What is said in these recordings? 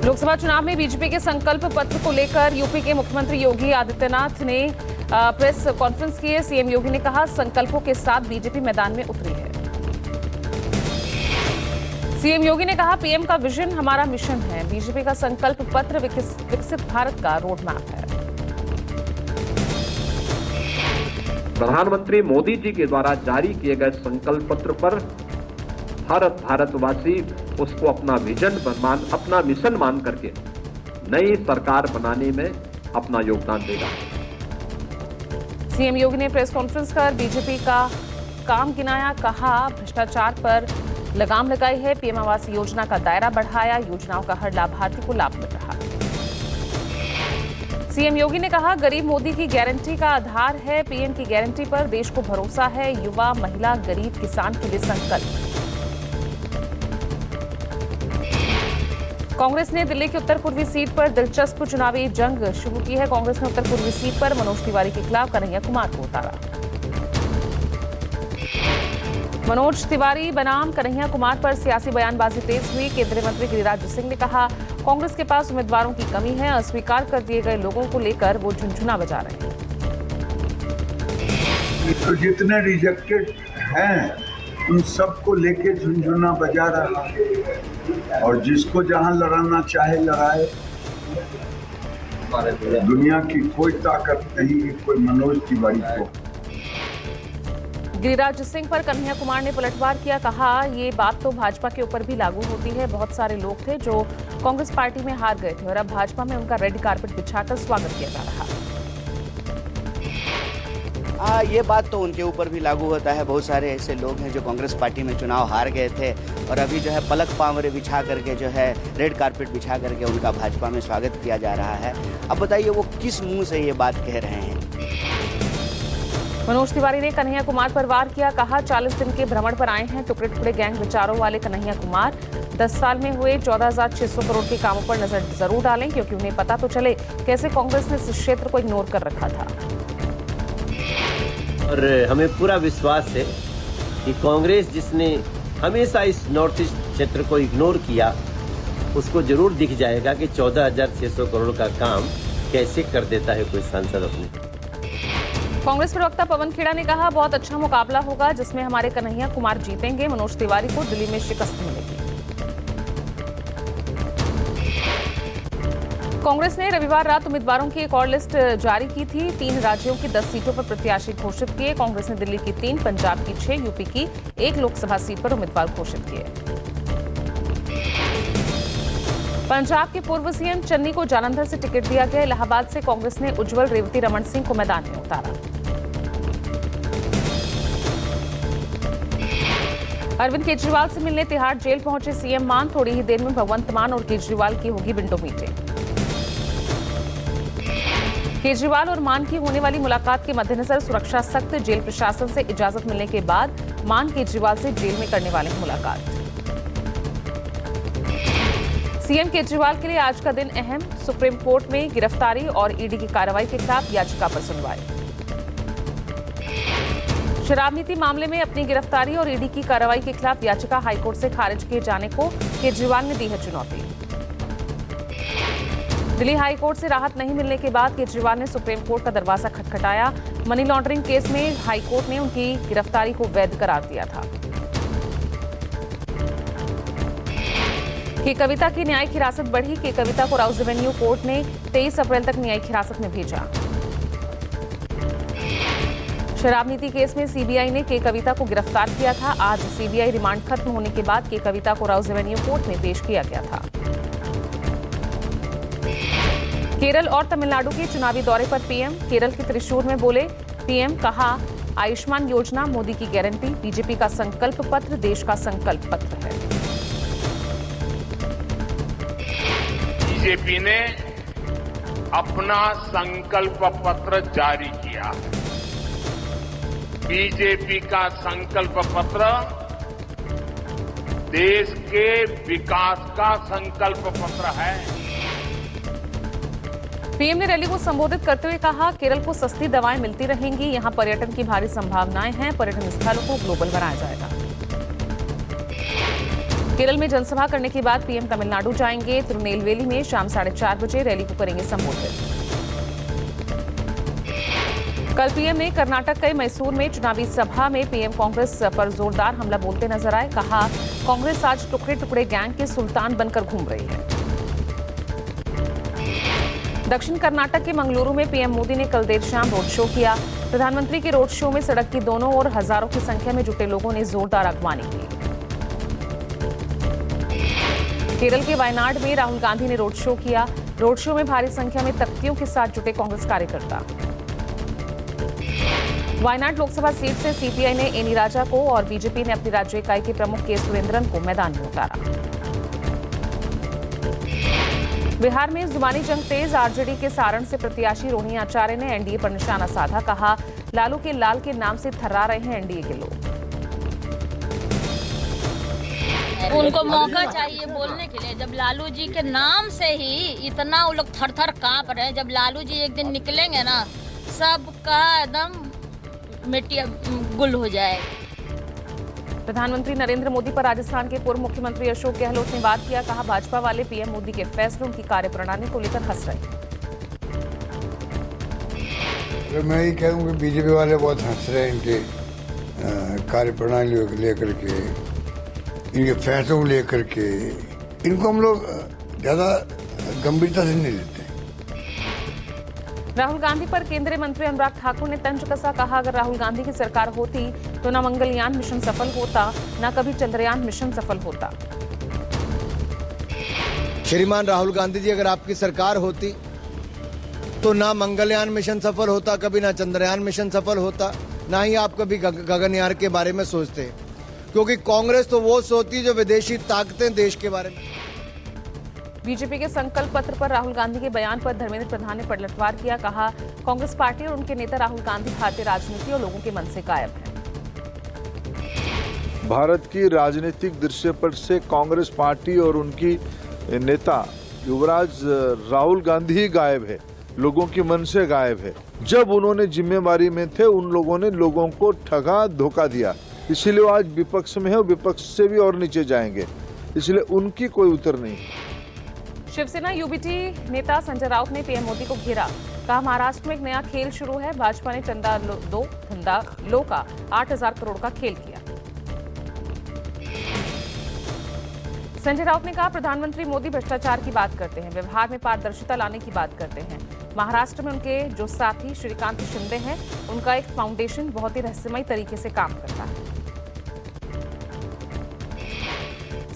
लोकसभा चुनाव में बीजेपी के संकल्प पत्र को लेकर यूपी के मुख्यमंत्री योगी आदित्यनाथ ने प्रेस कॉन्फ्रेंस की है। सीएम योगी ने कहा, संकल्पों के साथ बीजेपी मैदान में उतरी है। सीएम योगी ने कहा, पीएम का विजन हमारा मिशन है। बीजेपी का संकल्प पत्र विकसित भारत का रोड मैप है। प्रधानमंत्री मोदी जी के द्वारा जारी किए गए संकल्प पत्र पर हर भारतवासी उसको अपना विजन अपना मिशन मान करके नई सरकार बनाने में अपना योगदान देगा। सीएम योगी ने प्रेस कॉन्फ्रेंस कर बीजेपी का काम गिनाया, कहा भ्रष्टाचार पर लगाम लगाई है। पीएम आवास योजना का दायरा बढ़ाया, योजनाओं का हर लाभार्थी को लाभ मिल रहा है। सीएम योगी ने कहा, गरीब मोदी की गारंटी का आधार है। पीएम की गारंटी पर देश को भरोसा है। युवा, महिला, गरीब, किसान के लिए संकल्प। कांग्रेस ने दिल्ली की उत्तर पूर्वी सीट पर दिलचस्प चुनावी जंग शुरू की है। कांग्रेस ने उत्तर पूर्वी सीट पर मनोज तिवारी के खिलाफ कन्हैया कुमार को उतारा। मनोज तिवारी बनाम कन्हैया कुमार पर सियासी बयानबाजी तेज हुई। केंद्रीय मंत्री गिरिराज सिंह ने कहा, कांग्रेस के पास उम्मीदवारों की कमी है। अस्वीकार कर दिए गए लोगों को लेकर वो झुनझुना बजा रहे हैं। तो जितने रिजेक्टेड हैं उन सबको लेके झुनझुना बजा रहा है और जिसको जहां लड़ाना चाहे लड़ाए। दुनिया की कोई ताकत नहीं कि कोई मनोज तिवारी को। गिरिराज सिंह पर कन्हैया कुमार ने पलटवार किया, कहा ये बात तो भाजपा के ऊपर भी लागू होती है। बहुत सारे लोग थे जो कांग्रेस पार्टी में हार गए थे और अब भाजपा में उनका रेड कारपेट बिछाकर स्वागत किया जा रहा है। ये बात तो उनके ऊपर भी लागू होता है। बहुत सारे ऐसे लोग हैं जो कांग्रेस पार्टी में चुनाव हार गए थे और अभी जो है पलक पावरे बिछा करके जो है रेड कारपेट बिछा करके उनका भाजपा में स्वागत किया जा रहा है। अब बताइए वो किस मुंह से ये बात कह रहे हैं। मनोज तिवारी ने कन्हैया कुमार पर वार किया, कहा 40 दिन के भ्रमण पर आए हैं टुकड़े टुकड़े गैंग विचारों वाले कन्हैया कुमार। 10 साल में हुए 14,600 करोड़ के कामों पर नजर जरूर डालें, क्योंकि उन्हें पता तो चले कैसे कांग्रेस ने इस क्षेत्र को इग्नोर कर रखा था। और हमें पूरा विश्वास है कि कांग्रेस जिसने हमेशा इस नॉर्थ ईस्ट क्षेत्र को इग्नोर किया, उसको जरूर दिख जाएगा कि 14,600 करोड़ का काम कैसे कर देता है कोई सांसद अपने। कांग्रेस प्रवक्ता पवन खेड़ा ने कहा, बहुत अच्छा मुकाबला होगा जिसमें हमारे कन्हैया कुमार जीतेंगे। मनोज तिवारी को दिल्ली में शिकस्त मिलेगी। कांग्रेस ने रविवार रात उम्मीदवारों की एक और लिस्ट जारी की थी। 3 राज्यों की 10 सीटों पर प्रत्याशी घोषित किए। कांग्रेस ने दिल्ली की 3, पंजाब की 6, यूपी की 1 लोकसभा सीट पर उम्मीदवार घोषित किए। पंजाब के पूर्व सीएम चन्नी को जालंधर से टिकट दिया गया। इलाहाबाद से कांग्रेस ने उज्जवल रेवती रमन सिंह को मैदान में उतारा। अरविंद केजरीवाल से मिलने तिहाड़ जेल पहुंचे सीएम मान। थोड़ी ही देर में भगवंत मान और केजरीवाल की होगी विंडो मीटिंग। केजरीवाल और मान की होने वाली मुलाकात के मद्देनजर सुरक्षा सख्त। जेल प्रशासन से इजाजत मिलने के बाद मान केजरीवाल से जेल में करने वाले हैं मुलाकात। सीएम केजरीवाल के लिए आज का दिन अहम। सुप्रीम कोर्ट में गिरफ्तारी और ईडी की कार्रवाई के खिलाफ याचिका पर सुनवाई। शराब नीति मामले में अपनी गिरफ्तारी और ईडी की कार्रवाई के खिलाफ याचिका हाईकोर्ट से खारिज किए जाने को केजरीवाल ने दी है चुनौती। दिल्ली हाईकोर्ट से राहत नहीं मिलने के बाद केजरीवाल ने सुप्रीम कोर्ट का दरवाजा खटखटाया। मनी लॉन्ड्रिंग केस में हाईकोर्ट ने उनकी गिरफ्तारी को वैध करार दिया था। के कविता की न्यायिक हिरासत बढ़ी। के कविता को राउज एवेन्यू कोर्ट ने 23 अप्रैल तक न्यायिक हिरासत में भेजा। शराब नीति केस में सीबीआई ने के कविता को गिरफ्तार किया था। आज सीबीआई रिमांड खत्म होने के बाद के कविता को राउज एवेन्यू कोर्ट में पेश किया गया था। केरल और तमिलनाडु के चुनावी दौरे पर पीएम। केरल के त्रिशूर में बोले पीएम, कहा आयुष्मान योजना मोदी की गारंटी। बीजेपी का संकल्प पत्र देश का संकल्प पत्र है। बीजेपी ने अपना संकल्प पत्र जारी किया। बीजेपी का संकल्प पत्र देश के विकास का संकल्प पत्र है। पीएम ने रैली को संबोधित करते हुए कहा, केरल को सस्ती दवाएं मिलती रहेंगी। यहां पर्यटन की भारी संभावनाएं हैं। पर्यटन स्थलों को ग्लोबल बनाया जाएगा। केरल में जनसभा करने के बाद पीएम तमिलनाडु जाएंगे। तिरुनेलवेली में शाम 4:30 बजे रैली को करेंगे संबोधित। कल पीएम ने कर्नाटक के मैसूर में चुनावी सभा में पीएम कांग्रेस पर जोरदार हमला बोलते नजर आए। कहा, कांग्रेस आज टुकड़े टुकड़े गैंग के सुल्तान बनकर घूम रही है। दक्षिण कर्नाटक के मंगलुरु में पीएम मोदी ने कल देर शाम रोड शो किया। प्रधानमंत्री के रोड शो में सड़क की दोनों ओर हजारों की संख्या में जुटे लोगों ने जोरदार अगवानी की। केरल के वायनाड में राहुल गांधी ने रोड शो किया। रोड शो में भारी संख्या में तख्तियों के साथ जुटे कांग्रेस कार्यकर्ता। वायनाड लोकसभा सीट से सीपीआई ने एनी राजा को और बीजेपी ने अपनी राज्य इकाई के प्रमुख के सुरेंद्रन को मैदान में उतारा। बिहार में जुबानी जंग तेज। आरजेडी के सारण से प्रत्याशी रोहिणी आचार्य ने एनडीए पर निशाना साधा। कहा, लालू के लाल के नाम से थर्रा रहे हैं एनडीए के लोग। उनको मौका चाहिए बोलने के लिए। जब लालू जी के नाम से ही इतना वो लोग थर थर कांप रहे हैं, जब लालू जी एक दिन निकलेंगे ना, सबका एकदम मिट्टी गुल हो जाए। प्रधानमंत्री नरेंद्र मोदी पर राजस्थान के पूर्व मुख्यमंत्री अशोक गहलोत ने बात किया। कहा, भाजपा वाले पीएम मोदी के फैसलों की कार्यप्रणाली को लेकर हंस रहे हैं। मैं ही कहूँ कि बीजेपी वाले बहुत हंस रहे हैं इनके कार्यप्रणालियों को लेकर के, इनके फैसलों को लेकर के। इनको हम लोग ज्यादा गंभीरता से नहीं लेते। राहुल गांधी पर केंद्रीय मंत्री अनुराग ठाकुर ने तंज कसा। कहा, अगर राहुल गांधी की सरकार होती तो न मंगलयान मिशन सफल होता, न कभी चंद्रयान मिशन सफल होता। श्रीमान राहुल गांधी जी, अगर आपकी सरकार होती तो ना मंगलयान मिशन सफल होता, कभी ना चंद्रयान मिशन सफल होता, ना ही आप कभी गगनयान के बारे में सोचते। क्योंकि कांग्रेस तो वो सोचती जो विदेशी ताकतें देश के बारे में। बीजेपी के संकल्प पत्र पर राहुल गांधी के बयान पर धर्मेंद्र प्रधान ने पलटवार किया। कहा, कांग्रेस पार्टी और उनके नेता राहुल गांधी भारतीय राजनीति और लोगों के मन से गायब हैं। भारत की राजनीतिक दृश्यपट से कांग्रेस पार्टी और उनकी नेता युवराज राहुल गांधी ही गायब है, लोगों के मन से गायब है। जब उन्होंने जिम्मेवारी में थे, उन लोगों ने लोगों को ठगा धोखा दिया, इसीलिए वो आज विपक्ष में है और विपक्ष से भी और नीचे जाएंगे, इसलिए उनकी कोई उतर नहीं। शिवसेना यूबीटी नेता संजय राउत ने पीएम मोदी को घेरा। कहा, महाराष्ट्र में एक नया खेल शुरू है। भाजपा ने चंदा लो का 8,000 करोड़ का खेल किया। संजय राउत ने कहा, प्रधानमंत्री मोदी भ्रष्टाचार की बात करते हैं, व्यवहार में पारदर्शिता लाने की बात करते हैं। महाराष्ट्र में उनके जो साथी श्रीकांत शिंदे हैं, उनका एक फाउंडेशन बहुत ही रहस्यमय तरीके से काम करता है।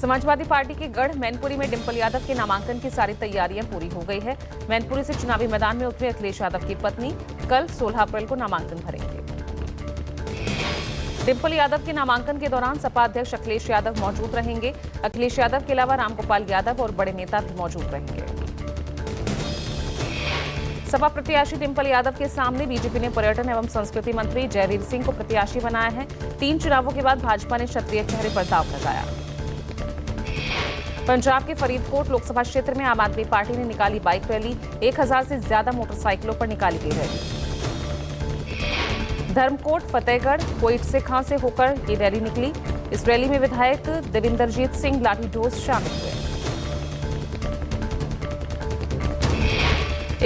समाजवादी पार्टी के गढ़ मैनपुरी में डिंपल यादव के नामांकन की सारी तैयारियां पूरी हो गई है। मैनपुरी से चुनावी मैदान में उतरे अखिलेश यादव की पत्नी कल 16 अप्रैल को नामांकन भरेंगे। डिंपल यादव के नामांकन के दौरान सपा अध्यक्ष अखिलेश यादव मौजूद रहेंगे। अखिलेश यादव के अलावा रामगोपाल यादव और बड़े नेता भी मौजूद रहेंगे। सपा प्रत्याशी डिंपल यादव के सामने बीजेपी ने पर्यटन एवं संस्कृति मंत्री जयवीर सिंह को प्रत्याशी बनाया है। 3 चुनावों के बाद भाजपा ने क्षत्रिय चेहरे पर दांव लगाया। पंजाब के फरीदकोट लोकसभा क्षेत्र में आम आदमी पार्टी ने निकाली बाइक रैली। 1000 से ज्यादा मोटरसाइकिलों पर निकाली गई रैली। धर्मकोट, फतेहगढ़, कोइट से खां से होकर ये रैली निकली। इस रैली में विधायक देविंदरजीत सिंह लाठीडोज शामिल हुए।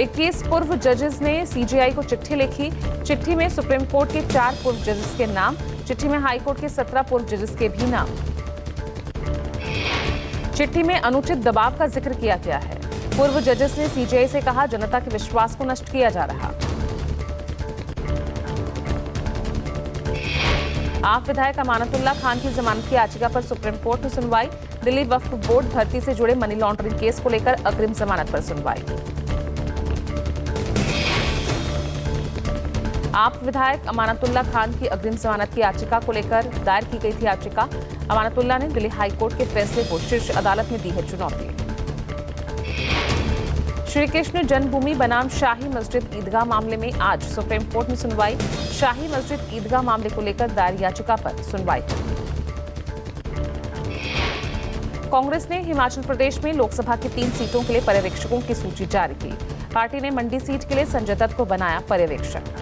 21 पूर्व जजेस ने सीजेआई को चिट्ठी लिखी। चिट्ठी में सुप्रीम कोर्ट के 4 पूर्व जजेस के नाम, चिट्ठी में हाईकोर्ट के 17 पूर्व जजेस के भी नाम। चिट्ठी में अनुचित दबाव का जिक्र किया गया है। पूर्व जजेस ने सीजेआई से कहा, जनता के विश्वास को नष्ट किया जा रहा। आप विधायक अमानतुल्लाह खान की जमानत की याचिका पर सुप्रीम कोर्ट में सुनवाई। दिल्ली वक्फ बोर्ड भर्ती से जुड़े मनी लॉन्ड्रिंग केस को लेकर अग्रिम जमानत पर सुनवाई। आप विधायक अमानतुल्लाह खान की अग्रिम जमानत की याचिका को लेकर दायर की गई थी याचिका। अमानतुल्लाह ने दिल्ली हाईकोर्ट के फैसले को शीर्ष अदालत में दी है चुनौती। श्री कृष्ण जन्मभूमि बनाम शाही मस्जिद ईदगाह मामले में आज सुप्रीम कोर्ट में सुनवाई। शाही मस्जिद ईदगाह मामले को लेकर दायर याचिका पर सुनवाई होगी। कांग्रेस ने हिमाचल प्रदेश में लोकसभा की 3 सीटों के लिए पर्यवेक्षकों की सूची जारी की। पार्टी ने मंडी सीट के लिए संजय दत्त को बनाया पर्यवेक्षक।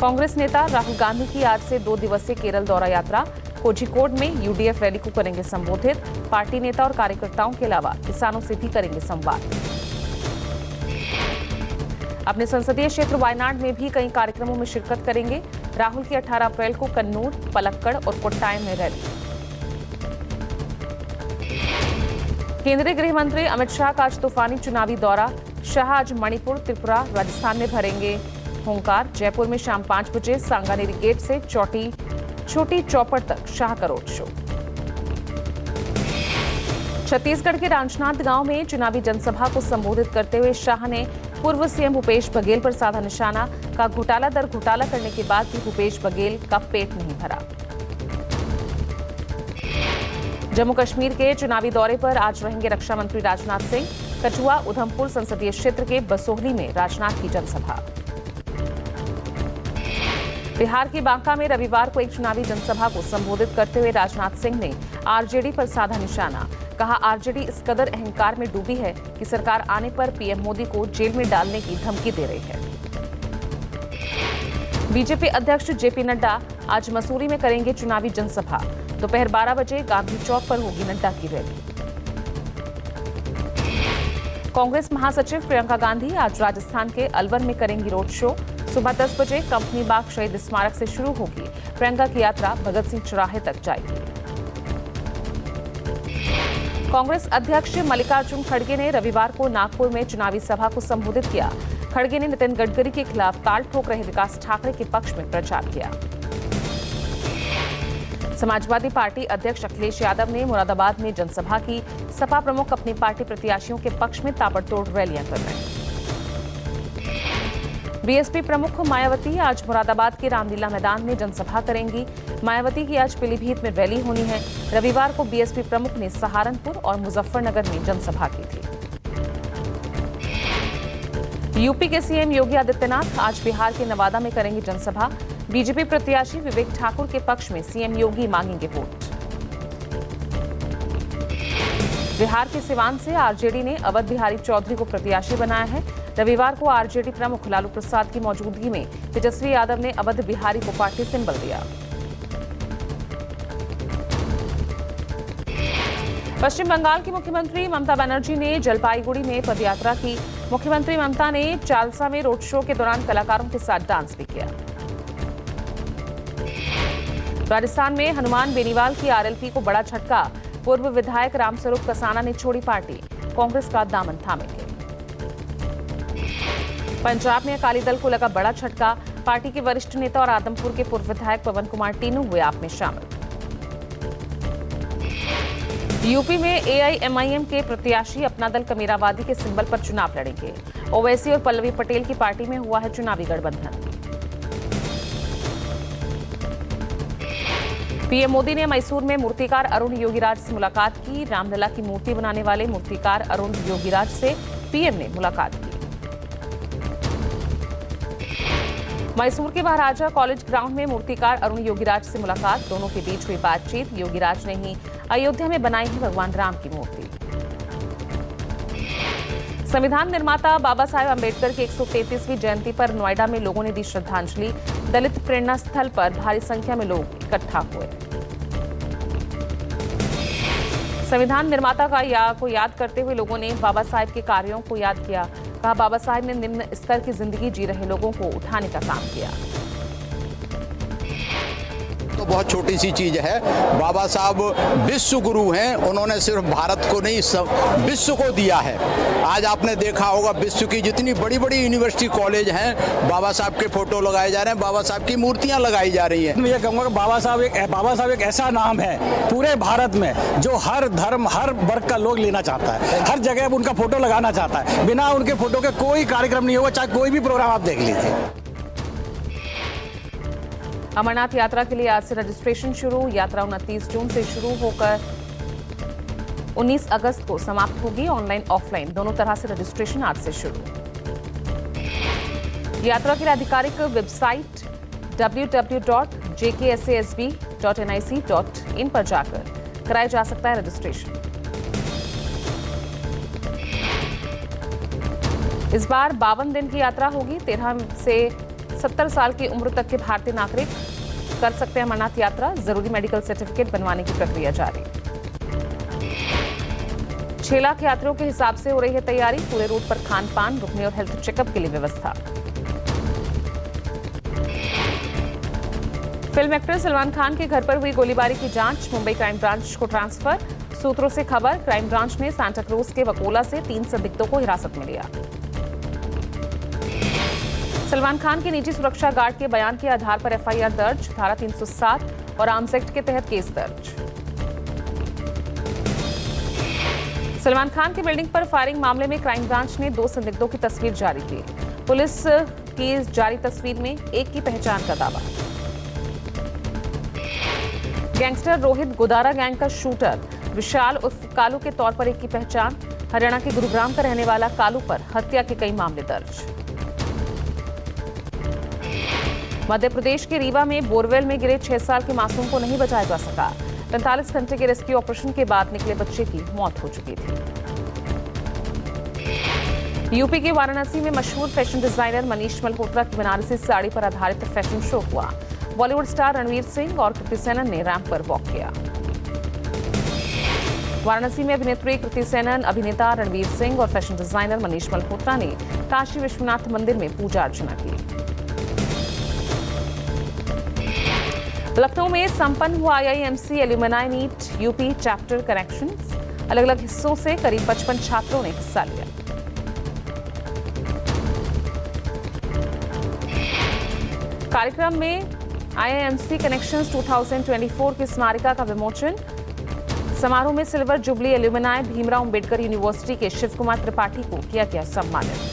कांग्रेस नेता राहुल गांधी की आज से 2 दिवसीय केरल दौरा यात्रा। कोझिकोड में यूडीएफ रैली को करेंगे संबोधित। पार्टी नेता और कार्यकर्ताओं के अलावा किसानों से भी करेंगे संवाद। अपने संसदीय क्षेत्र वायनाड में भी कई कार्यक्रमों में शिरकत करेंगे। राहुल की 18 अप्रैल को कन्नूर, पलक्कड़ और कोट्टायम में रैली। केंद्रीय गृह मंत्री अमित शाह का आज तूफानी चुनावी दौरा। शाह आज मणिपुर, त्रिपुरा, राजस्थान में भरेंगे हुंकार। जयपुर में शाम 5 बजे सांगानेरी गेट से छोटी चौपड़ तक शाह का रोड शो। छत्तीसगढ़ के राजनांद गांव में चुनावी जनसभा को संबोधित करते हुए शाह ने पूर्व सीएम भूपेश बघेल पर साधा निशाना। का घोटाला दर घोटाला करने के बाद भी भूपेश बघेल का पेट नहीं भरा। जम्मू कश्मीर के चुनावी दौरे पर आज रहेंगे रक्षा मंत्री राजनाथ सिंह। कठुआ, उधमपुर संसदीय क्षेत्र के बसोहली में राजनाथ की जनसभा। बिहार के बांका में रविवार को एक चुनावी जनसभा को संबोधित करते हुए राजनाथ सिंह ने आरजेडी पर साधा निशाना। कहा, आरजेडी इस कदर अहंकार में डूबी है कि सरकार आने पर पीएम मोदी को जेल में डालने की धमकी दे रही है। बीजेपी अध्यक्ष जेपी नड्डा आज मसूरी में करेंगे चुनावी जनसभा। दोपहर 12 बजे गांधी चौक पर होगी नड्डा की रैली। कांग्रेस महासचिव प्रियंका गांधी आज राजस्थान के अलवर में करेंगी रोड शो। सुबह 10 बजे कंपनी बाग शहीद स्मारक से शुरू होगी। प्रियंका की यात्रा भगत सिंह चौराहे तक जाएगी। कांग्रेस अध्यक्ष मल्लिकार्जुन खड़गे ने रविवार को नागपुर में चुनावी सभा को संबोधित किया। खड़गे ने नितिन गडकरी के खिलाफ ताल ठोक रहे विकास ठाकरे के पक्ष में प्रचार किया। समाजवादी पार्टी अध्यक्ष अखिलेश यादव ने मुरादाबाद में जनसभा की। सपा प्रमुख अपनी पार्टी प्रत्याशियों के पक्ष में ताबड़तोड़ रैलियां कर रहे हैं। बीएसपी प्रमुख मायावती आज मुरादाबाद के रामलीला मैदान में जनसभा करेंगी। मायावती की आज पीलीभीत में रैली होनी है। रविवार को बीएसपी प्रमुख ने सहारनपुर और मुजफ्फरनगर में जनसभा की थी। यूपी के सीएम योगी आदित्यनाथ आज बिहार के नवादा में करेंगे जनसभा। बीजेपी प्रत्याशी विवेक ठाकुर के पक्ष में सीएम योगी मांगेंगे वोट। बिहार के सिवान से आरजेडी ने अवध बिहारी चौधरी को प्रत्याशी बनाया है। रविवार को आरजेडी प्रमुख लालू प्रसाद की मौजूदगी में तेजस्वी यादव ने अवध बिहारी को पार्टी सिंबल दिया। पश्चिम बंगाल की मुख्यमंत्री ममता बनर्जी ने जलपाईगुड़ी में पदयात्रा की। मुख्यमंत्री ममता ने चालसा में रोड शो के दौरान कलाकारों के साथ डांस भी किया। राजस्थान में हनुमान बेनीवाल की आरएलपी को बड़ा झटका। पूर्व विधायक रामस्वरूप कसाना ने छोड़ी पार्टी। कांग्रेस का दामन थामेंगे। पंजाब में अकाली दल को लगा बड़ा झटका। पार्टी के वरिष्ठ नेता और आदमपुर के पूर्व विधायक पवन कुमार टीनू हुए आप में शामिल। यूपी में एआईएमआईएम के प्रत्याशी अपना दल कमेरावादी के सिंबल पर चुनाव लड़ेंगे। ओवैसी और पल्लवी पटेल की पार्टी में हुआ है चुनावी गठबंधन। पीएम मोदी ने मैसूर में मूर्तिकार अरुण योगीराज से मुलाकात की। रामलला की मूर्ति बनाने वाले मूर्तिकार अरुण योगीराज से पीएम ने मुलाकात की। मैसूर के महाराजा कॉलेज ग्राउंड में मूर्तिकार अरुण योगीराज से मुलाकात। दोनों के बीच हुई बातचीत। योगीराज ने ही अयोध्या में बनाई है भगवान राम की मूर्ति। संविधान निर्माता बाबा साहेब अम्बेडकर की 133वीं जयंती पर नोएडा में लोगों ने दी श्रद्धांजलि। दलित प्रेरणा स्थल पर भारी संख्या में लोग इकट्ठा हुए। संविधान निर्माता को याद करते हुए लोगों ने बाबा साहेब के कार्यों को याद किया। कहा, बाबा साहेब ने निम्न स्तर की जिंदगी जी रहे लोगों को उठाने का काम किया। तो बहुत छोटी सी चीज है। बाबा साहब विश्व गुरु हैं। उन्होंने सिर्फ भारत को नहीं, सब विश्व को दिया है। आज आपने देखा होगा विश्व की जितनी बड़ी बड़ी यूनिवर्सिटी कॉलेज हैं, बाबा साहब के फोटो लगाए जा रहे हैं, बाबा साहब की मूर्तियां लगाई जा रही हैं। मैं ये कहूँगा कि बाबा साहब एक ऐसा नाम है पूरे भारत में जो हर धर्म, हर वर्ग का लोग लेना चाहता है। हर जगह उनका फोटो लगाना चाहता है। बिना उनके फोटो के कोई कार्यक्रम नहीं होगा, चाहे कोई भी प्रोग्राम आप देख लीजिए। अमरनाथ यात्रा के लिए आज से रजिस्ट्रेशन शुरू। यात्रा 29 जून से शुरू होकर 19 अगस्त को समाप्त होगी। ऑनलाइन ऑफलाइन दोनों तरह से रजिस्ट्रेशन आज से शुरू। यात्रा के लिए आधिकारिक वेबसाइट www.jksasb.nic.in पर जाकर कराया जा सकता है रजिस्ट्रेशन। इस बार 52 दिन की यात्रा होगी। 13 से 70 साल की उम्र तक के भारतीय नागरिक कर सकते हैं अमरनाथ यात्रा, जरूरी मेडिकल सर्टिफिकेट बनवाने की प्रक्रिया जारी। 6 लाख यात्रियों के हिसाब से हो रही है तैयारी, पूरे रूट पर खान पान, रुकने और हेल्थ चेकअप के लिए व्यवस्था। फिल्म एक्टर सलमान खान के घर पर हुई गोलीबारी की जांच, मुंबई क्राइम ब्रांच को ट्रांसफर। सूत्रों से खबर, क्राइम ब्रांच ने सांता क्रूज के वकोला से 3 संदिग्धों को हिरासत में लिया। सलमान खान के निजी सुरक्षा गार्ड के बयान के आधार पर एफआईआर दर्ज, धारा 307 और आर्म्स एक्ट के तहत केस दर्ज। सलमान खान की बिल्डिंग पर फायरिंग मामले में क्राइम ब्रांच ने 2 संदिग्धों की तस्वीर जारी की। पुलिस की जारी तस्वीर में एक की पहचान का दावा। गैंगस्टर रोहित गोदारा गैंग का शूटर विशाल उर्फ कालू के तौर पर एक की पहचान। हरियाणा के गुरुग्राम का रहने वाला कालू पर हत्या के कई मामले दर्ज। मध्य प्रदेश के रीवा में बोरवेल में गिरे 6 साल के मासूम को नहीं बचाया जा सका। 45 घंटे के रेस्क्यू ऑपरेशन के बाद निकले बच्चे की मौत हो चुकी थी। यूपी के वाराणसी में मशहूर फैशन डिजाइनर मनीष मल्होत्रा की बनारसी साड़ी पर आधारित फैशन शो हुआ। बॉलीवुड स्टार रणवीर सिंह और कृति सेनन ने रैंप पर वॉक किया। वाराणसी में अभिनेत्री कृति सेनन, अभिनेता रणवीर सिंह और फैशन डिजाइनर मनीष मल्होत्रा ने काशी विश्वनाथ मंदिर में पूजा अर्चना की। लखनऊ में संपन्न हुआ IIMC alumni meet UP chapter connections. अलग अलग हिस्सों से करीब 55 छात्रों ने हिस्सा लिया। कार्यक्रम में आईआईएमसी कनेक्शंस 2024 की स्मारिका का विमोचन। समारोह में silver jubilee alumni Bhimrao Ambedkar university के शिव कुमार त्रिपाठी को किया गया सम्मानित।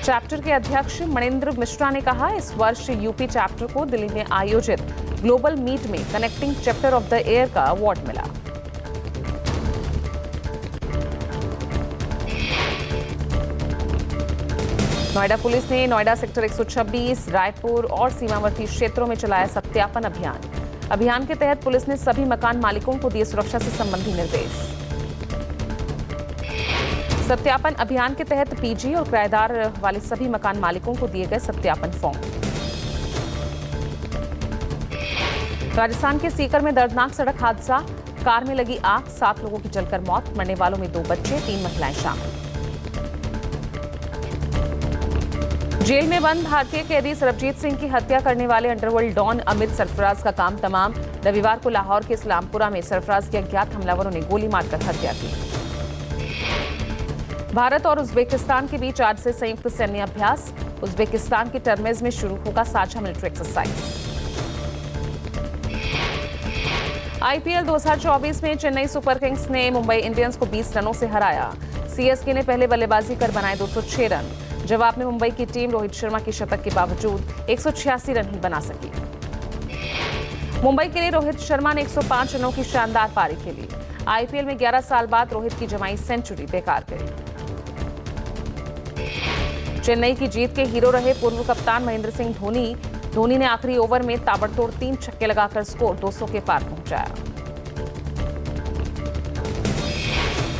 चैप्टर के अध्यक्ष मणिंद्र मिश्रा ने कहा, इस वर्ष यूपी चैप्टर को दिल्ली में आयोजित ग्लोबल मीट में connecting chapter of the year का अवार्ड मिला। नोएडा पुलिस ने नोएडा सेक्टर 126, रायपुर और सीमावर्ती क्षेत्रों में चलाया सत्यापन अभियान। अभियान के तहत पुलिस ने सभी मकान मालिकों को दिए सुरक्षा से संबंधी निर्देश। सत्यापन अभियान के तहत पीजी और किराएदार वाले सभी मकान मालिकों को दिए गए सत्यापन फॉर्म। राजस्थान के सीकर में दर्दनाक सड़क हादसा, कार में लगी आग, 7 लोगों की जलकर मौत, मरने वालों में 2 बच्चे, 3 महिलाएं शामिल। जेल में बंद भारतीय कैदी सरबजीत सिंह की हत्या करने वाले अंडरवर्ल्ड डॉन अमित सरफराज का काम तमाम। रविवार को लाहौर के इस्लामपुरा में सरफराज के अज्ञात हमलावरों ने गोली मारकर हत्या की। भारत और उज्बेकिस्तान के बीच आज से संयुक्त सैन्य अभ्यास। उज्बेकिस्तान के टर्मेज में शुरू होगा साझा मिलिट्री एक्सरसाइज। आईपीएल 2024 में चेन्नई सुपर किंग्स ने मुंबई इंडियंस को 20 रनों से हराया। सीएसके ने पहले बल्लेबाजी कर बनाए 206 रन। जवाब में मुंबई की टीम रोहित शर्मा की शतक के बावजूद 186 रन ही बना सकी। मुंबई के लिए रोहित शर्मा ने 105 रनों की शानदार पारी खेली। आईपीएल में 11 साल बाद रोहित की जमाई सेंचुरी बेकार गई। चेन्नई की जीत के हीरो रहे पूर्व कप्तान महेंद्र सिंह धोनी ने आखिरी ओवर में ताबड़तोड़ 3 छक्के लगाकर स्कोर 200 के पार पहुंचाया।